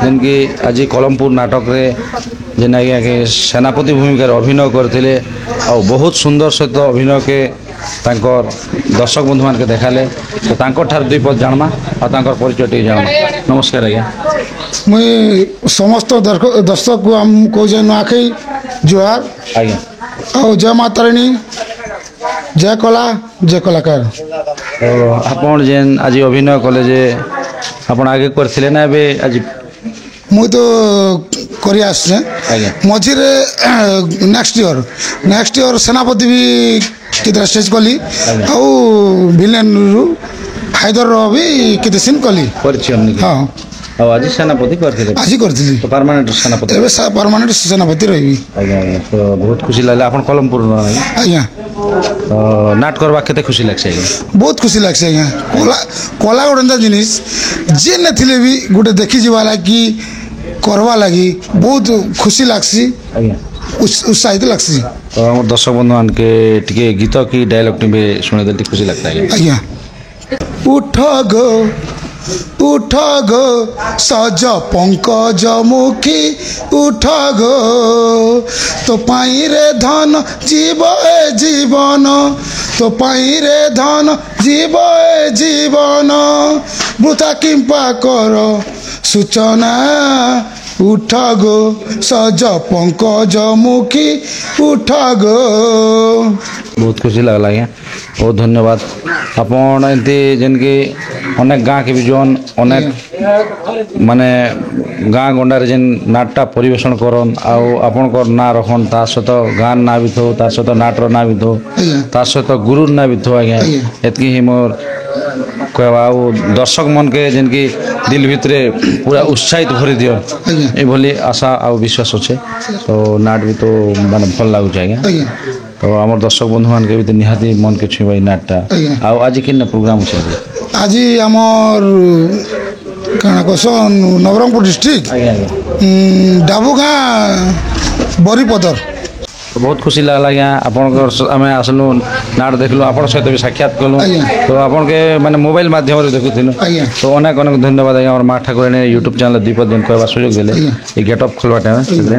जेनकि आज कलमपुर नाटक रे जेन आज्ञा के सेनापति भूमिका अभिनय करते और बहुत सुंदर सहित अभिनय के तांकर दर्शक बंधु मान के देखाले तो तांकर ठार दुई पद जानमा और तांकर परिचय टी जानमा नमस्कार आज्ञा मुई समस्त दर्शक को हम कहे नुआखई जुहार आज्ञा और जय माता रानी जय कला जय कलाकार तो आपण जेन आज अभिनय कले जे आपण आगे करथिले ना बे आज मुई तो करी आसचे आज्ञा मझिरे नेक्स्ट ईयर सेनापति भी कितना स्टेज कली और विलेन रु हाइदर भी किते सीन कली परिचय हाँ और आज सेनापति करथिले आज करती तो परमानेंट सेनापति एबे परमानेंट सेनापति रही आज्ञा आज्ञा तो बहुत खुशी लागले आपण कलमपुर न आज्ञा आज्ञा तो नाट करबा केते खुशी लागছে आज्ञा बहुत खुशी लगছে आज्ञा कला गोटे जिनिस जे नथिले भी गोटे देखी जीवा लगी करवा लगी बहुत खुशी लगसी आज्ञा उत्साहित लगसी तो हम दर्शक बंधु मान के टिके गीत की डायलॉग टी सुने देते खुशी लगता है आज्ञा उठ गो सज पंकज मुखी उठ गो तो पाई रे धन जीव ए जीवन तो पाई रे धन जीव ए जीवन वृथा किंपा कर सूचना उठ गो सज पंकज मुखी उठ गो बहुत खुशी लगला आज्ञा बहुत धन्यवाद आपण एमती जेनकि अनेक गाँ के भी जोन अनेक माने गाँ गंडार जेन नाटटा परिवेशन करन आउ आपणकर ना रखन ता सहित गाँ ना भी थो ता सहित नाटर ना भी थो ता सहित गुरु ना भी थो आज्ञा एतकी ही मोर कहवा दर्शक मन के जेनकि दिल भितरे पूरा उत्साहित भरी दियो ए भली आशा आ विश्वास अच्छे तो नाट भी तो माने भल लागु आज्ञा तो आम दर्शक बंधु मान के भी निहाती मन के छुई नाटटा आ आज कि प्रोग्राम अच्छे आज आमर कण कहसन नवरंगपुर डिस्ट्रिक्ट आज्ञा आज्ञा डाबू गाँ बरीपदर तो बहुत खुशी लगला आज्ञा आपण आम आसलु नाट देखलु आपण सहित भी साक्षात कलु तो आपण के माने मोबाइल माध्यम रे देखुथिलु तो अनेक अनेक धन्यवाद आज्ञा और माँ ठाकुराणी यूट्यूब चैनल दीपक दिन कहवा सुयोग देले ए गेटअप खोलवा टाइम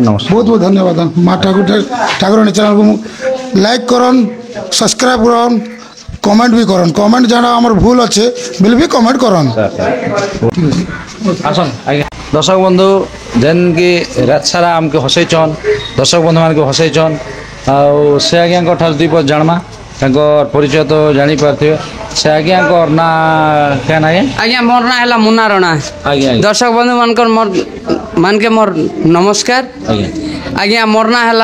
नमस्कार बहुत बहुत धन्यवाद माँ ठाकुराणी चैनल को लाइक करन सब्सक्राइब करन कमेंट भी करन कमेंट जाना हमर भूल अच्छे बिल भी कमेंट करन आसन आज्ञा दर्शक बंधु जेन कि रात सारा आमके हसैछन दर्शक बंधु मान के हसैछन आउ से आज्ञा ठार दुई पद जानमा तांकर परिचय तो जानी पारथिबे से आज्ञा ना केन आज्ञा आज्ञा मोर ना है मुन्ना रणा आज्ञा दर्शक बंधु मान के मोर नमस्कार आज्ञा आज्ञा मोर ना है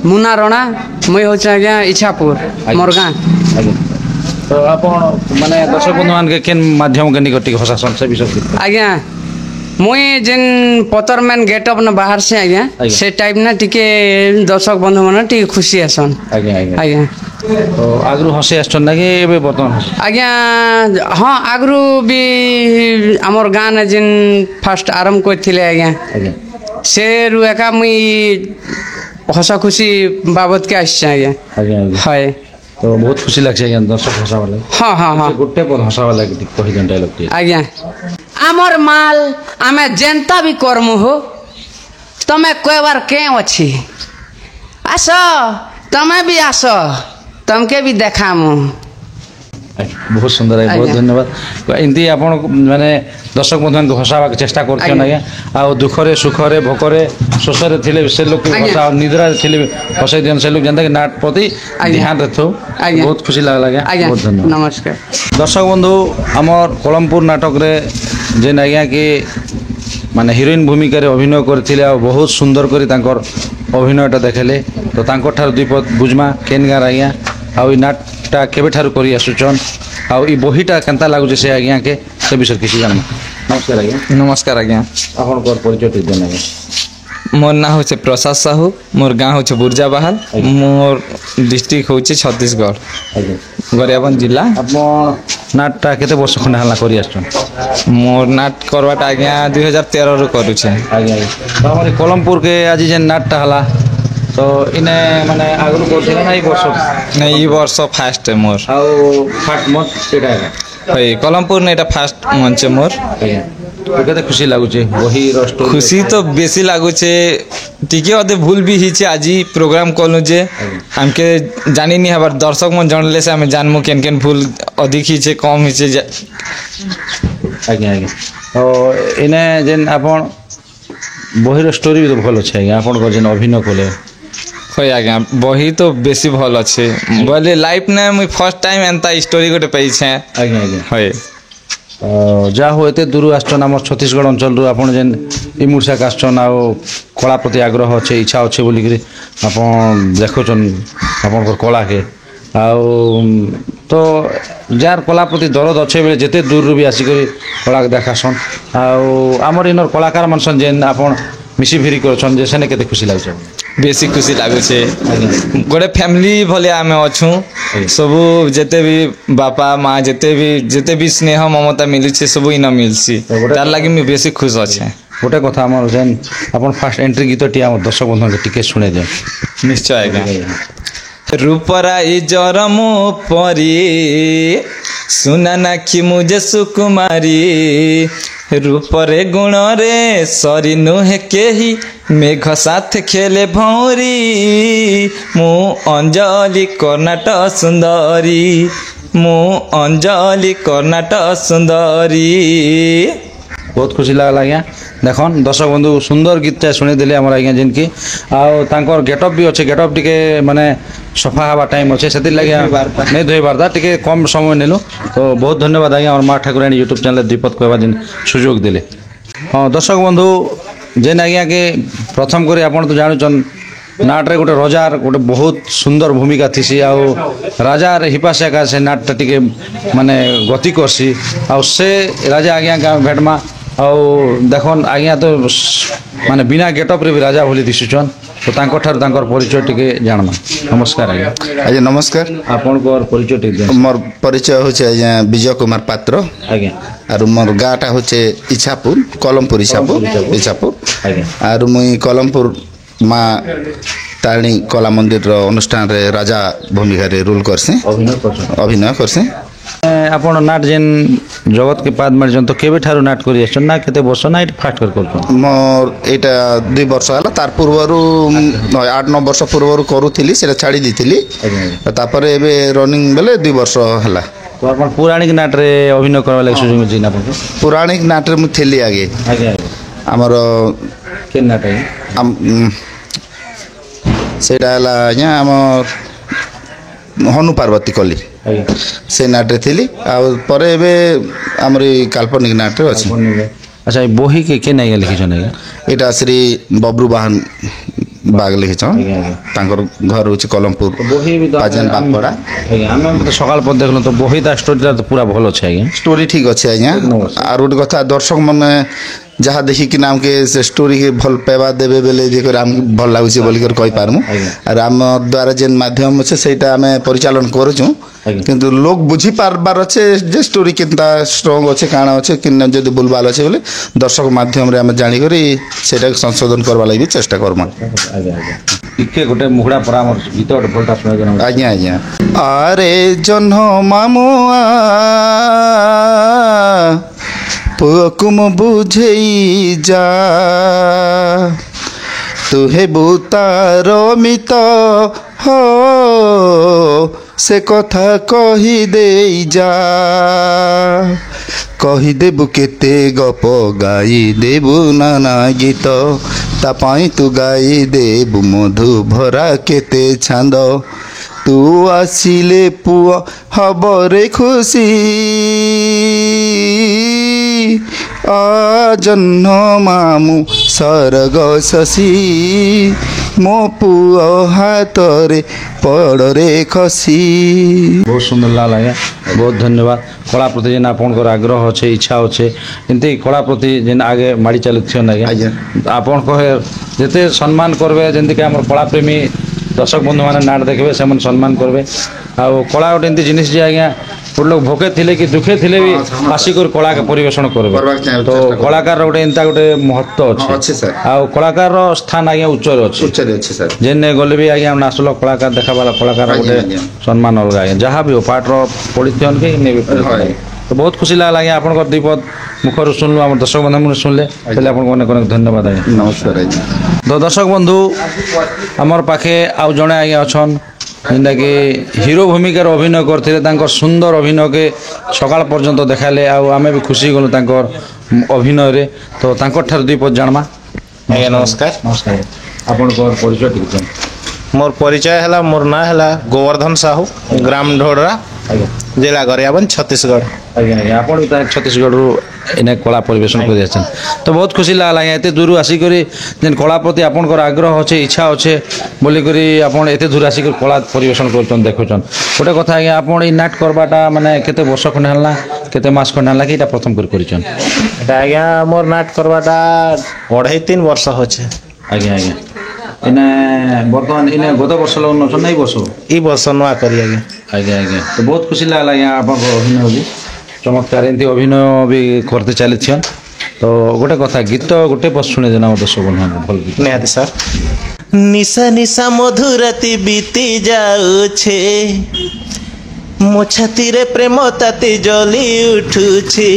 मुन्ना रणा मुई हूँ आज्ञा इच्छापुर मोर गाँ आज्ञा तो आपण माने दर्शक बंधु मान के केन माध्यम के निकट हसासन से विषय आज्ञा मुई जेन पतर मैन गेटअप न बाहर से आज्ञा से टाइप ना टिके दर्शक बंधु मन टिके खुशी आसन आज्ञा आज्ञा आज्ञा तो आगरू हसी आछन ना कि एबे बर्तमान आज्ञा हाँ आगरू भी आमर गाँ ने जेन फास्ट आरंभ करथिले आज्ञा आज्ञा से रु एका मुई हसा खुशी बाबत के आछे आज्ञा आज्ञा हाय तो बहुत खुशी लागছে आज्ञा दर्शक हसा वाला हाँ हाँ हाँ गोटे पर हसा वाला के कहि जन डायलॉग टी आज्ञा आमर माल आमे जनता भी कर्मु हो तमे कहबार के अछि आस तमे भी आस तमके भी देखामु बहुत सुंदर है बहुत धन्यवाद एमती आप माने दर्शक बंधु को हसावा चेष्टा करछन आज्ञा आ दुखरे सुखरे भोकरे शोषरे थिले से लोग के हसा निद्रा थिले हसाई दियन से लोग जनता के नाट प्रति ध्यान रखो बहुत खुशी लागला आज्ञा बहुत धन्यवाद नमस्कार दर्शक बंधु आमर कलमपुर नाटक रे जेन आज्ञा के माने हिरोइन भूमिका रे अभिनय करथिले आ बहुत सुंदर करी तांकर अभिनयटा देखले तो तांकर ठार दुई पद बुझमा केन गार आज्ञा आ ई नाटटा केबे ठारू करी आसुचन आ ई बहिटा केनता लागुचे से आज्ञा के से विषय किसी जानमा नमस्कार आज्ञा नमस्कार आज्ञा आपन कर परिचय देना मोर ना हो प्रसाद साहू मोर गाँव हो बुर्जा बाहाल मोर डिस्ट्रिक्ट हो छत्तीसगढ़ गरियाबंद जिला ଆପଣ ନାଟଟା କେତେ ବର୍ଷ ଖଣ୍ଡେ ହେଲା କରି ଆସୁଛନ୍ मोर नाट करवाटा आज्ञा 2013 रु करुचे ଆଜ୍ଞା ଆଜ୍ଞା ତ ଆମର କଲମପୁରକେ ଆଜି ଯେନ୍ ନାଟଟା ହେଲା ତ ଇନେ ମାନେ ଆଗରୁ କରୁଥିଲେ ନା ଏଇ ବର୍ଷ नहीं ई वर्ष फास्ट है मोर ଆଉ ଫାଷ୍ଟ ମଞ୍ଚ ସେଇଟା ହେଲା है कलमपुर ने एटा फास्ट मंच है मोर ଆଜ୍ଞା ତ କେତେ ଖୁସି ଲାଗୁଛି ବହିର ଷ୍ଟୋରି खुशी तो बेसी लागुचे टिके अदे भूल भी हिचे आज प्रोग्राम कलु जे हमके जानी नहीं हबार दर्शक मन जानले से हमें जानमु केन केन भूल अधिक हिचे कम हिचे ଆଜ୍ଞା ଆଜ୍ଞା ତ ଇନେ ଯେନ୍ ଆପଣ ବହିର ଷ୍ଟୋରି ବି ତ ଭଲ ଅଛି ଆଜ୍ଞା ଆପଣଙ୍କର ଯେନ୍ ଅଭିନୟ କଲେ होय आज्ञा बही तो बेसी भल अच्छे बोले लाइफ ने मुई फर्स्ट टाइम एंता स्टोरी गोटे पाइछे ଆଜ୍ଞା ଆଜ୍ଞା होय ଯାହା ହଉ ଏତେ ଦୂର ଆସିଛନ୍ ଆମର ଛତିଶଗଡ଼ ଅଞ୍ଚଳରୁ ଆପଣ ଯେନ୍ ଇମୁଡ଼ସାକ ଆସିଛନ୍ ଆଉ କଳା ପ୍ରତି ଆଗ୍ରହ ଅଛେ ଇଚ୍ଛା ଅଛେ ବୋଲିକିରି ଆପଣ ଦେଖୁଛନ୍ ଆପଣଙ୍କର କଳାକେ ଆଉ ତ ଯାହାର କଳା ପ୍ରତି ଦରଦ ଅଛେ ବେଲେ ଯେତେ ଦୂରରୁ ବି ଆସିକରି କଳାକେ ଦେଖାସନ୍ ଆଉ ଆମର ଇନର କଳାକାର ମାନେ ସନ୍ ଯେନ୍ ଆପଣ ମିଶି ଭିରି କରୁଛନ୍ ଯେ ସେନେ କେତେ ଖୁସି ଲାଗୁଛି बेसी खुशी लागुचे गोटे फैमिली भले आमे अच्छू सबू जेते भी बापा माँ जेते भी स्नेह ममता मिली सब इन मिलसी तार लगी मैं बेसी खुश अच्छे ଗୋଟେ କଥା ଆମର ଯେନ୍ ଆପଣ ଫାଷ୍ଟ ଏଣ୍ଟ୍ରି ଗୀତଟି ଆମର ଦର୍ଶକ ବନ୍ଧୁଙ୍କୁ ଟିକେ ଶୁଣେଇ ଦିଅନ୍ निश्चय आज्ञा रूपराई जरमो परी सुना नाखी मुझे सुकुमारी रूपरे गुणरे सरी नुहे केही मेघ साथ खेले भौरी मु अंजलि कर्णाट सुंदरी मु अंजलि कर्णाट सुंदरी बहुत खुशी लागला आज्ञा देखन दर्शक बंधु सुंदर गीतटा शुणी देले हमर आज्ञा जिनकी आउ तांकर गेटअप भी अच्छे गेटअप टिके माने सफा हवा टाइम अच्छे से लगे नहीं धोई बारदा टिके कम समय नेलु तो बहुत धन्यवाद आज्ञा और माँ ठाकुराणी यूट्यूब चैनल दीपक कहवा दिन सुजोग देले हाँ दर्शक बंधु जेन आज्ञा के प्रथम करी आपण तो जानुचन नाटरे गोटे रजार गोटे बहुत सुंदर भूमिका थीसी आउ राजार हिपासे का से नाटटा टिके माने गति करसी आउ से राजा आज्ञा का भेटमा आउ देखन आज्ञा तो माने बिना गेटअप रे भी राजा भली दिसुचन तो तांको ठार तांकर परिचय टिके जानमा नमस्कार आज्ञा आज्ञा नमस्कार आपनकर परिचय टिके मोर परिचय होचे आज्ञा विजय कुमार पात्र आज्ञा आरु मोर गाटा होचे इच्छापुर कलमपुर इच्छापुर आज्ञा आरु मुई कलमपुर माँ तारिणी कला मंदिर रो अनुष्ठान रे राजा भूमिका रे रोल करसे अभिनय करसे आपण नाट जेन जगत के पाद मारजन तो केबे ठारू नाट करी आछन ना केते वर्ष ना इट फास्ट कर करतो मोर एटा 2 वर्ष हला तार पूर्वरु 8-9 वर्ष पूर्वरु करूथिली सेटा छाडी दिथिली तापर एबे रनिंग बेले 2 वर्ष हला तो आपण पुराणिक नाट रे अभिनय करबा लागि सुजोग जिना आपण पुराणिक नाट रे मु थेली आगे हमर के नाट है सेटा हला या हमर हनु पार्वती कली से नाटे थी आउ एबे हमर काल्पनिक नाटे अछि अच्छा बोही के नहीं लिखिछन एटा श्री बब्रू बाहन बाग लिखिछन तांकर घर होछि कलमपुर पाजन बागपड़ा हमें तो सकाल पर देखलो तो बोही ता स्टोरी तो पूरा भलो छै आज्ञा स्टोरी ठीक अछि आज्ञा आर गोटे कथा दर्शक मन जहाँ देखी कि नाम के से स्टोरी के भल पेवा देबे बेले जेकर हम भल लागु छै बोली कर कहि पारमु आर हम द्वारा जेन माध्यम छै सेटा हमें परिचालन करू छु किंतु लोग बुझी पारबार अच्छे जे स्टोरी कितना स्ट्रांग अच्छे काना अच्छे कि जदि भूलभाल अच्छे बोले दर्शक माध्यम रे हम जानी करी सेटा संशोधन करबा लागि चेष्टा करम टिके गोटे मुखड़ा परामर्श गीत गोटे भलटा सुना देना आज्ञा आज्ञा अरे जन्ह मामुआ पुकुम बुझेई जा तुहे बुतार मित हो से कथा कही देई जा कही देबु केते गप गाई देबु नाना गीत तापाई तू गाई देबु मधु भरा केते छांद तू आसिले पुआ हबरे खुशी आ जन्ह मामु सरग शशी ମୋ ପୁଅ ହାତରେ ପଡ଼ରେ ଖସି। ବହୁତ ସୁନ୍ଦର ଲାଗଲା ଆଜ୍ଞା, ବହୁତ ଧନ୍ୟବାଦ। କଳା ପ୍ରତି ଯେନ୍ ଆପଣଙ୍କର ଆଗ୍ରହ ଅଛେ, ଇଚ୍ଛା ଅଛେ, ଏମିତି କଳା ପ୍ରତି ଯେନ୍ ଆଗେ ମାଡ଼ି ଚାଲୁଛନ୍ ଆଜ୍ଞା। ଆପଣ କହେ ଯେତେ ସମ୍ମାନ କରିବେ, ଯେମିତିକି ଆମର କଳାପ୍ରେମୀ ଦର୍ଶକ ବନ୍ଧୁମାନେ ନାଟ ଦେଖିବେ, ସେମାନେ ସମ୍ମାନ କରିବେ। ଆଉ କଳା ଗୋଟେ ଏମିତି ଜିନିଷ ଯେ ଆଜ୍ଞା ଗୋଟେ ଲୋକ ଭୋକେ ଥିଲେ କି ଦୁଃଖେ ଥିଲେ ବି ଆସିକରି କଳା ପରିବେଷଣ କରିବେ। ତ କଳାକାରର ଗୋଟେ ଏନ୍ତା ଗୋଟେ ମହତ୍ଵ ଅଛି। ଆଉ କଳାକାରର ସ୍ଥାନ ଆଜ୍ଞା ଉଚ୍ଚରେ ଅଛି। ଯେନେ ଗଲେ ବି ଆଜ୍ଞା ନାଚଲ କଳାକାର ଦେଖାବାଲା କଳାକାର ଗୋଟେ ସମ୍ମାନ ଅଲଗା ଆଜ୍ଞା। ଯାହା ବି ହଉ ପାଠର ପଢ଼ିଥିବନ୍ କି ନେବି ତ ବହୁତ ଖୁସି ଲାଗଲା ଆଜ୍ଞା। ଆପଣଙ୍କର ଦୁଇ ପଦ ମୁଖରୁ ଶୁଣିଲୁ, ଆମର ଦର୍ଶକ ବନ୍ଧୁ ଶୁଣିଲେ, ତାହେଲେ ଆପଣଙ୍କୁ ଅନେକ ଅନେକ ଧନ୍ୟବାଦ ଆଜ୍ଞା। ନମସ୍କାର ଆଜ୍ଞା। ତ ଦର୍ଶକ ବନ୍ଧୁ ଆମର ପାଖେ ଆଉ ଜଣେ ଆଜ୍ଞା ଅଛନ୍, ଯେନ୍ଟାକି ହିରୋ ଭୂମିକାରେ ଅଭିନୟ କରିଥିଲେ। ତାଙ୍କର ସୁନ୍ଦର ଅଭିନୟକେ ସକାଳ ପର୍ଯ୍ୟନ୍ତ ଦେଖାଇଲେ, ଆଉ ଆମେ ବି ଖୁସି ଗଲୁ ତାଙ୍କର ଅଭିନୟରେ। ତ ତାଙ୍କର ଠାରୁ ଦୁଇ ପଦ ଜାଣମା। ଆଜ୍ଞା ନମସ୍କାର। ନମସ୍କାର। ଆପଣଙ୍କର ପରିଚୟ ଟିକେ ଦିଅନ୍ତୁ। मोर परिचय है मोर ना है गोवर्धन साहू, ग्राम ढोडरा, जिला गरियाबंद, छत्तीसगढ़। ଆଜ୍ଞା ଆଜ୍ଞା ଆପଣ ବି ତାହେଲେ ଛତିଶଗଡ଼ରୁ ଏନେ କଳା ପରିବେଷଣ କରି ଆସିଛନ୍ତି। ତ ବହୁତ ଖୁସି ଲାଗଲା ଆଜ୍ଞା, ଏତେ ଦୂରରୁ ଆସିକରି ଯେନ୍ କଳା ପ୍ରତି ଆପଣଙ୍କର ଆଗ୍ରହ ଅଛେ, ଇଚ୍ଛା ଅଛେ ବୋଲିକରି ଆପଣ ଏତେ ଦୂର ଆସିକରି କଳା ପରିବେଷଣ କରୁଛନ୍, ଦେଖୁଛନ୍। ଗୋଟେ କଥା ଆଜ୍ଞା, ଆପଣ ଏଇ ନାଟ କରବାଟା ମାନେ କେତେ ବର୍ଷ ଖଣ୍ଡେ ହେଲା, କେତେ ମାସ ଖଣ୍ଡେ ହେଲା କି ଏଇଟା ପ୍ରଥମ କରି କରିଛନ୍? এটা আজ্ঞা মোর নাট করবাটা 2.5-3 ବର୍ଷ হচ্ছে। ଆଜ୍ଞା ଆଜ୍ଞା। ଏନେ ବର୍ତ୍ତମାନ ଏନେ ଗତ ବର୍ଷ ଲଗ୍ନ ଅଛନ୍ ନା ଏଇ ବର୍ଷ? এই ବର୍ଷ ନୂଆ କରି ଆଜ୍ଞା। ଆଜ୍ଞା ଆଜ୍ଞା। ତ ବହୁତ ଖୁସି ଲାଗଲା ଆଜ୍ଞା ଆପଣଙ୍କ ଅଭିନୟ ବି ଚମତ୍କାର, ଏମିତି ଅଭିନୟ ବି କରତେ ଚାଲିଛନ୍। ତ ଗୋଟେ କଥା ଗୀତ ଗୋଟେ ବର୍ଷ ଶୁଣେ ଦେନା ଆମ ଦର୍ଶକ ବନ୍ଧୁ ଭଲ ଗୀତ। ନିହାତି ସାର୍। ନିଶା ନିଶା ମଧୁରାତି ବିତି ଯାଉଛେ, ମୋ ଛାତିରେ ପ୍ରେମ ତାତି ଜଳି ଉଠୁଛି।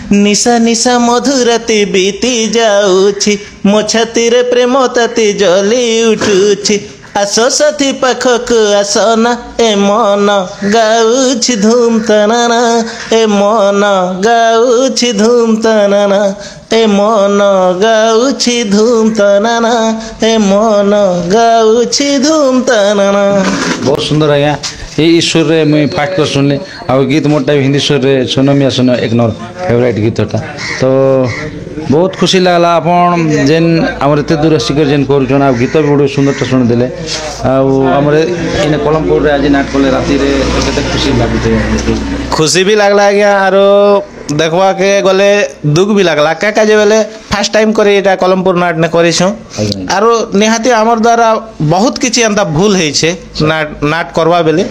ନିଶା ନିଶା ମଧୁରାତି ବିତି ଯାଉଛି, ମୋ ଛାତିରେ ପ୍ରେମ ତାତି ଜଳି ଉଠୁଛି। ଆସ ସାଥୀ ପାଖକୁ ଆସନା, ଏ ମନ ଗାଉଛି ଧୁମ୍ ତାନାନା, ଏ ମନ ଗାଉଛି ଧୁମ୍ ତାନାନା, ଏ ମନ ଗାଉଛି ଧୁମ୍ ତାନାନା, ଏ ମନ ଗାଉଛି ଧୁମ୍ ତାନାନା। ବହୁତ ସୁନ୍ଦର ଆଜ୍ଞା। ଏଇ ସୁରରେ ମୁଇଁ ଫାଷ୍ଟ କରି ଶୁଣିଲି, ଆଉ ଗୀତ ମୋରଟା ବି ହିନ୍ଦୀ ସୁରରେ ସୁନମିଆ ସୁନ ଏକ ନମ୍ବର ଫେଭରାଇଟ୍ ଗୀତଟା। ତ ବହୁତ ଖୁସି ଲାଗଲା ଆପଣ ଯେନ୍ ଆମର ଏତେ ଦୂର ଆସିକରି ଯେନ୍ କରୁଛନ୍, ଆଉ ଗୀତ ବି ଗୋଟେ ସୁନ୍ଦରଟା ଶୁଣିଦେଲେ। ଆଉ ଆମର ଏଇନେ କଲମପୁରରେ ଆଜି ନାଟ କଲେ ରାତିରେ, କେତେ ଖୁସି ଲାଗୁଛି। खुशी भी लगला आज्ञा, आरो देखवा के गले दुख भी लगला। क्या काजे बेले फास्ट टाइम करे एटा कलमपुर नाट ने करिछु, आरो निहाती हमर द्वारा बहुत किछि अंता भूल है छे नाट करवा बेले।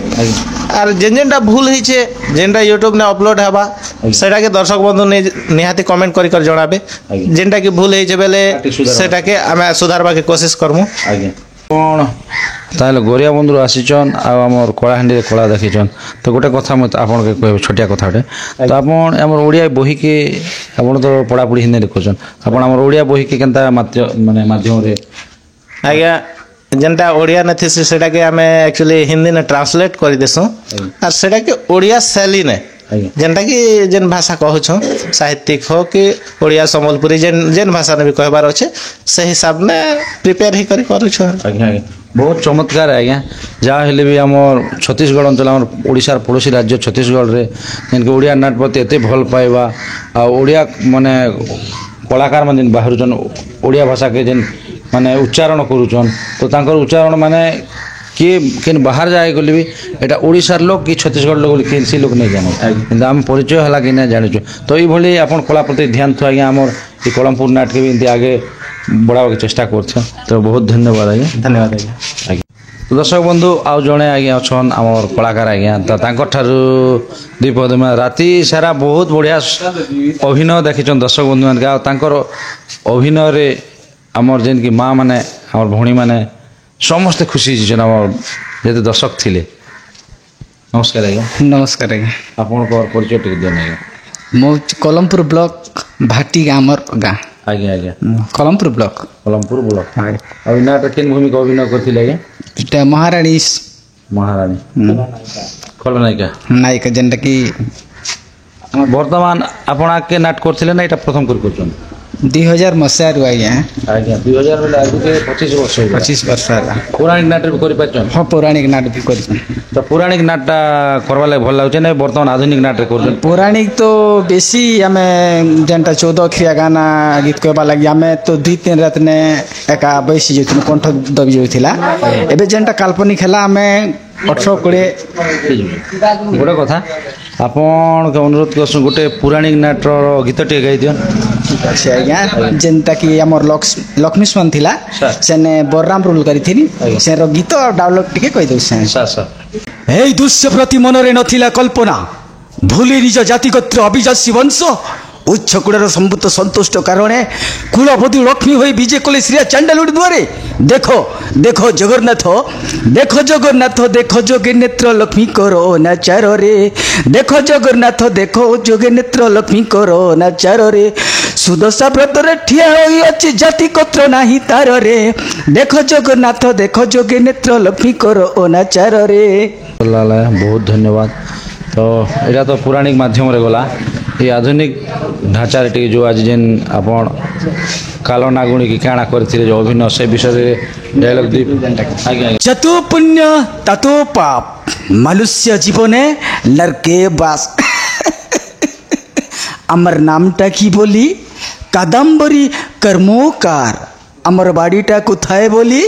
आर जेनटा भूल है छे, जेनटा यूट्यूब ने अपलोड हवा, सेटा के दर्शक बंधु ने निहाती कमेंट करी कर जणाबे। जेनटा की भूल है छे बेले सेटा के हमें सुधारबा के कोशिश करमु। आज्ञा कौन ताहले गोरिया बंधुर आसीचन, आ हमर कलाहांडी कला देखिचन। तो गोटे कथा मत आपन के कहबे, छोटिया कथाटे। तो आपन हमर ओडिया बही के आपन तो पढ़ा पढ़ी हिंदी लिखुचन, आपन हमर ओडिया बही के केनता माध्यम रे आज्ञा जेनटा ओडिया न थी सेटा के हमें एक्चुअली हिंदी ने ट्रांसलेट कर देसु, और सेटा के ओडिया शैली ने जेनटा कि जेन भाषा कहूछ, साहित्यिक हो कि ओडिया संबलपुरी जेन भाषा ने भी कहबार अच्छे, से हिसाब ने प्रिपेयर ही करी करूछ। आज्ञा बहुत चमत्कार है आज्ञा। जहाँ हेले भी आमर छत्तीसगढ़ अंचल आमर ओडिशार पड़ोसी राज्य छत्तीसगढ़ रे जेनके ओडिया नाट प्रति एते भल पाइबा, आ ओडिया माने कलाकार माने बाहरुचन ओडिया भाषा के जेन माने उच्चारण करूचन, तो तांकर उच्चारण माने किए केन बाहर जाए गले भी एटा ओडिशार लोक कि छत्तीसगढ़ लोक केनसी लोक नहीं जानो, किंतु आम परिचय हला कि ना जानिछु। तो ई भली आपन कला प्रति ध्यान थो आज्ञा, हमर ई कलमपुर नाट के भी इनते आगे बढ़ावा के चेष्टा करछ। तो बहुत धन्यवाद आज्ञा। धन्यवाद आज्ञा। आज्ञा तो दर्शक बंधु आउ जड़े आज्ञा अच्छन आमर कलाकार आज्ञा, तो तांकर ठारू दुई पद में राति सारा बहुत बढ़िया अभिनय देखिछन दर्शक बंधु मान, तांकर अभिनय रे आमर जेन कि माँ माने आमर भौणी माने समस्ते खुशी होइछन, आमर जेते दर्शक थिले। नमस्कार आज्ञा। नमस्कार आज्ञा। आपनकर परिचय टिक दियन आज्ञा। मो कलमपुर ब्लॉक भाटी गामर गाँ। आज्ञा आज्ञा। कलमपुर ब्लॉक। कलमपुर ब्लॉक। अब नाट केन भूमिका अभिनय करथिले आज्ञा? एटा महारानी। महारानी खलनायिका नायिका जेनटा कि वर्तमान आपण आके नाट करथिले ना, एटा प्रथम कर करछन? 2000 ମସିହାରୁ ଆଜ୍ଞା ଆଜ୍ଞା 2000 ବେଲେ ଆଗକୁ 25 ବର୍ଷ ହେଇଗଲା 25 ବର୍ଷ ହେଲା ପୌରାଣିକ ନାଟକ ବି କରିପାରିଛନ୍ ହଁ ପୌରାଣିକ ନାଟ ବି କରିଛୁ ତ ପୌରାଣିକ ନାଟଟା କରବା ଲାଗି ଭଲ ଲାଗୁଛେ ନା ବର୍ତ୍ତମାନ ଆଧୁନିକ ନାଟରେ କରୁଛନ୍ ପୌରାଣିକ ତ ବେଶୀ ଆମେ ଯେନ୍ଟା 14 ଅକ୍ଷରିଆ ଗାନା ଗୀତ କହିବା ଲାଗି ଆମେ ତ 2-3 ରାତ ନେ ଏକା ବସି ଯାଉଥିଲୁ କଣ୍ଠ ଦବି ଯାଉଥିଲା ଏବେ ଯେନ୍ଟା କାଲ୍ପନିକ ହେଲା ଆମେ 18-20 ଗୋଟେ କଥା ଆପଣଙ୍କ ଅନୁରୋଧ କରସୁଁ ଗୋଟେ ପୌରାଣିକ ନାଟର ଗୀତ ଟିକେ ଗାଇ ଦିଅନ୍ ଅଛି ଆଜ୍ଞା ଯେନ୍ଟା କି ଆମର ଲକ୍ଷ୍ମୀସ୍ମାନ ଥିଲା ସେନେ ବରରାମ ରୋଲ କରିଥିଲି ସେର ଗୀତ ଡାଉନଲୋଡ ଟିକେ କହିଦେଉଛି এই দৃশ্য প্রতি মନରେ নথিলা কল্পনা ভুলি নিজ জাতিগোত্র অভিজাসী বংশ উচ্চ কুড়ার সম্ভূত সন্তুষ্ট কারণে কুলবধূ লক্ষ্মী হয়ে বিজে কলে শ্রী চান্ডালুড়ি দুয়ারে দেখো দেখো জগন্নাথ দেখো জগন্নাথ দেখো যোগে নেত্র লক্ষ্মী করো না চারে দেখো জগন্নাথ দেখো যোগে নেত্র লক্ষ্মী করো না চারে সুদশা ব্রতরে ঠিয়া হই আছে জাতি গোত্র নাহি তারে দেখো জগন্নাথ দেখো যোগে নেত্র লক্ষ্মী করো না চারে ବହୁତ ଧନ୍ୟବାଦ ତ ଏଇଟା ତ ପୌରାଣିକ ମାଧ୍ୟମରେ ଗଲା ଏ ଆଧୁନିକ ଢାଞ୍ଚାରେ ଟିକେ ଯେଉଁ ଆଜି ଯେନ୍ ଆପଣ କାଲ ନାଗୁଣିକି କାଣା କରିଥିଲେ ଯେଉଁ ଅଭିନୟ ସେ ବିଷୟରେ ଡାଇଲଗ ଦେଇ ଆଜ୍ଞା যত পুণ্য তত পাপ মনুষ্য জীবনে নরকে বাস আমার নামটা কি বলি কাদম্বরী কর্মকার আমার বাড়িটা কোথায় বলি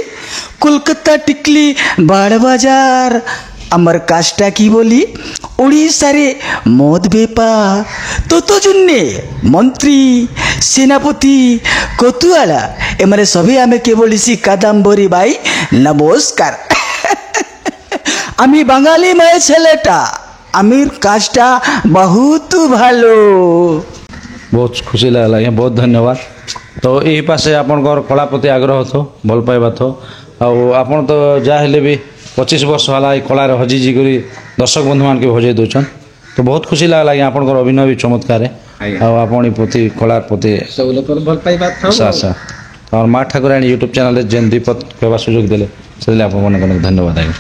কলকাতা টিকলি বাড়বাজার আমার কাজটা কি বলি ওড়িশারে মদ বেপার তত জন্যে মন্ত্রী সেনাপতি কতুয়ালা এমানে সবে আমি কে বলিছি কাদাম্বরী ভাই নমস্কার আমি বাঙালি মেয়ে ছেলেটা আমির কাজটা বহুত ভালো ବହୁତ ଖୁସି ଲାଗିଲା ଆଜ୍ଞା ବହୁତ ଧନ୍ୟବାଦ ତ ଏହି ପାଶେ ଆପଣଙ୍କର କଳା ପ୍ରତି ଆଗ୍ରହ ଥ ଭଲ ପାଇବା ଥ ଆଉ ଆପଣ ତ ଯାହା ହେଲେ ବି 25 ବର୍ଷ ହେଲା ଏଇ କଳାରେ ହଜିଜି କରି ଦର୍ଶକ ବନ୍ଧୁମାନଙ୍କୁ ଭଜେଇ ଦେଉଛନ୍ ତ ବହୁତ ଖୁସି ଲାଗିଲା ଆଜ୍ଞା ଆପଣଙ୍କର ଅଭିନୟ ବି ଚମତ୍କାର ଆଉ ଆପଣ ପ୍ରତି କଳାର ପ୍ରତି ସବୁ ଲୋକର ଭଲ ପାଇବା ଆଚ୍ଛା ଆମର ମା ଠାକୁରାଣୀ ୟୁଟ୍ୟୁବ୍ ଚ୍ୟାନେଲରେ ଯେନ୍ ଦୀପକ କହିବା ସୁଯୋଗ ଦେଲେ ସେଥିଲାଗି ଆପଣଙ୍କୁ ଅନେକ ଅନେକ ଧନ୍ୟବାଦ ଆଜ୍ଞା